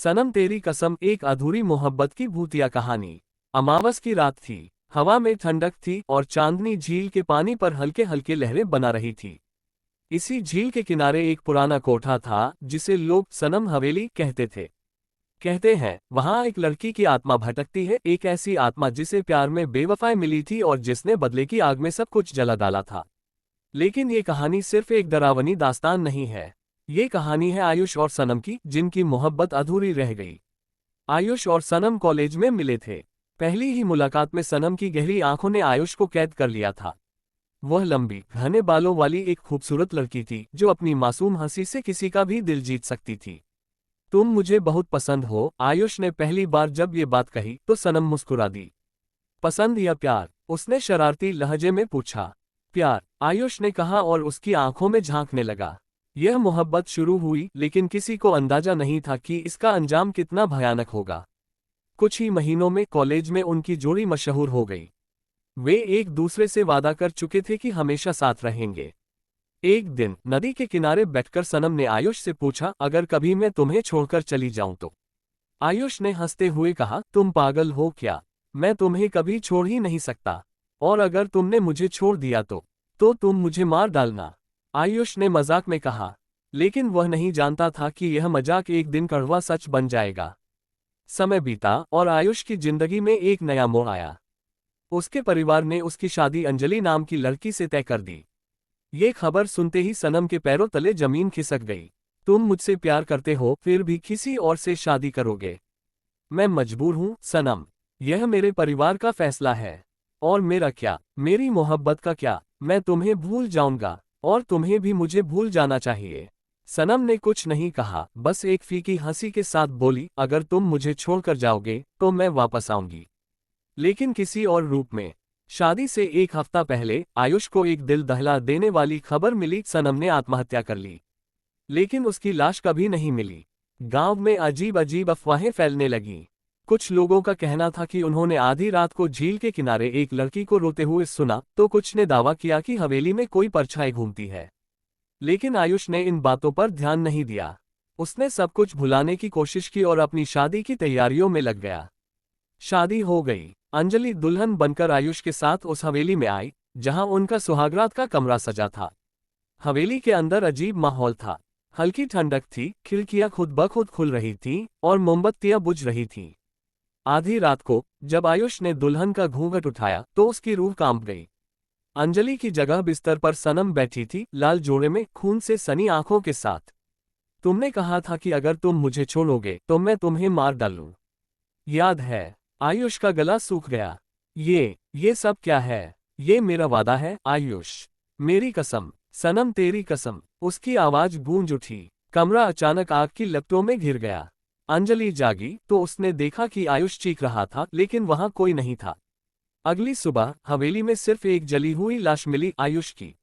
सनम तेरी कसम एक अधूरी मोहब्बत की भूतिया कहानी। अमावस की रात थी। हवा में ठंडक थी और चांदनी झील के पानी पर हल्के हल्के लहरें बना रही थी। इसी झील के किनारे एक पुराना कोठा था जिसे लोग सनम हवेली कहते थे। कहते हैं वहां एक लड़की की आत्मा भटकती है, एक ऐसी आत्मा जिसे प्यार में बेवफाई मिली थी और जिसने बदले की आग में सब कुछ जला डाला था। लेकिन ये कहानी सिर्फ एक डरावनी दास्तान नहीं है। ये कहानी है आयुष और सनम की, जिनकी मोहब्बत अधूरी रह गई। आयुष और सनम कॉलेज में मिले थे। पहली ही मुलाकात में सनम की गहरी आंखों ने आयुष को कैद कर लिया था। वह लंबी घने बालों वाली एक खूबसूरत लड़की थी जो अपनी मासूम हंसी से किसी का भी दिल जीत सकती थी। तुम मुझे बहुत पसंद हो, आयुष ने पहली बार जब ये बात कही तो सनम मुस्कुरा दी। पसंद या प्यार? उसने शरारती लहजे में पूछा। प्यार, आयुष ने कहा और उसकी आंखों में झांकने लगा। यह मोहब्बत शुरू हुई लेकिन किसी को अंदाजा नहीं था कि इसका अंजाम कितना भयानक होगा। कुछ ही महीनों में कॉलेज में उनकी जोड़ी मशहूर हो गई। वे एक दूसरे से वादा कर चुके थे कि हमेशा साथ रहेंगे। एक दिन नदी के किनारे बैठकर सनम ने आयुष से पूछा, अगर कभी मैं तुम्हें छोड़कर चली जाऊं तो? आयुष ने हंसते हुए कहा, तुम पागल हो क्या? मैं तुम्हें कभी छोड़ ही नहीं सकता। और अगर तुमने मुझे छोड़ दिया तो तुम मुझे मार डालना। आयुष ने मजाक में कहा, लेकिन वह नहीं जानता था कि यह मजाक एक दिन कड़वा सच बन जाएगा। समय बीता और आयुष की जिंदगी में एक नया मोड़ आया। उसके परिवार ने उसकी शादी अंजलि नाम की लड़की से तय कर दी। ये खबर सुनते ही सनम के पैरों तले जमीन खिसक गई। तुम मुझसे प्यार करते हो फिर भी किसी और से शादी करोगे? मैं मजबूर हूं सनम, यह मेरे परिवार का फैसला है। और मेरा क्या, मेरी मोहब्बत का क्या? मैं तुम्हें भूल जाऊंगा और तुम्हें भी मुझे भूल जाना चाहिए। सनम ने कुछ नहीं कहा, बस एक फीकी हंसी के साथ बोली, अगर तुम मुझे छोड़कर जाओगे तो मैं वापस आऊंगी, लेकिन किसी और रूप में। शादी से एक हफ्ता पहले आयुष को एक दिल दहला देने वाली खबर मिली, सनम ने आत्महत्या कर ली। लेकिन उसकी लाश कभी नहीं मिली। गांव में अजीब अजीब अफवाहें फैलने लगीं। कुछ लोगों का कहना था कि उन्होंने आधी रात को झील के किनारे एक लड़की को रोते हुए सुना, तो कुछ ने दावा किया कि हवेली में कोई परछाई घूमती है। लेकिन आयुष ने इन बातों पर ध्यान नहीं दिया। उसने सब कुछ भुलाने की कोशिश की और अपनी शादी की तैयारियों में लग गया। शादी हो गई। अंजलि दुल्हन बनकर आयुष के साथ उस हवेली में आई जहां उनका सुहागरात का कमरा सजा था। हवेली के अंदर अजीब माहौल था। हल्की ठंडक थी, खिड़कियां खुद ब खुद खुल रही थीं और मोमबत्तियां बुझ रही थीं। आधी रात को जब आयुष ने दुल्हन का घूंघट उठाया तो उसकी रूह कांप गई। अंजलि की जगह बिस्तर पर सनम बैठी थी, लाल जोड़े में, खून से सनी आंखों के साथ। तुमने कहा था कि अगर तुम मुझे छोड़ोगे तो मैं तुम्हें मार डालूं, याद है? आयुष का गला सूख गया। ये सब क्या है? ये मेरा वादा है आयुष, मेरी कसम, सनम तेरी कसम। उसकी आवाज गूंज उठी। कमरा अचानक आग की लपटों में घिर गया। अंजलि जागी तो उसने देखा कि आयुष चीख रहा था लेकिन वहां कोई नहीं था। अगली सुबह हवेली में सिर्फ एक जली हुई लाश मिली, आयुष की।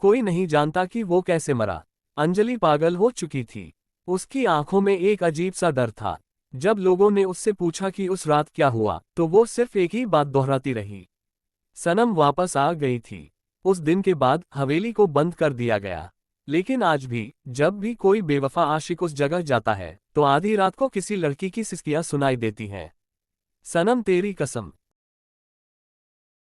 कोई नहीं जानता कि वो कैसे मरा। अंजलि पागल हो चुकी थी। उसकी आंखों में एक अजीब सा डर था। जब लोगों ने उससे पूछा कि उस रात क्या हुआ तो वो सिर्फ एक ही बात दोहराती रही, सनम वापस आ गई थी। उस दिन के बाद हवेली को बंद कर दिया गया। लेकिन आज भी जब भी कोई बेवफा आशिक उस जगह जाता है तो आधी रात को किसी लड़की की सिसकियां सुनाई देती हैं। सनम तेरी कसम।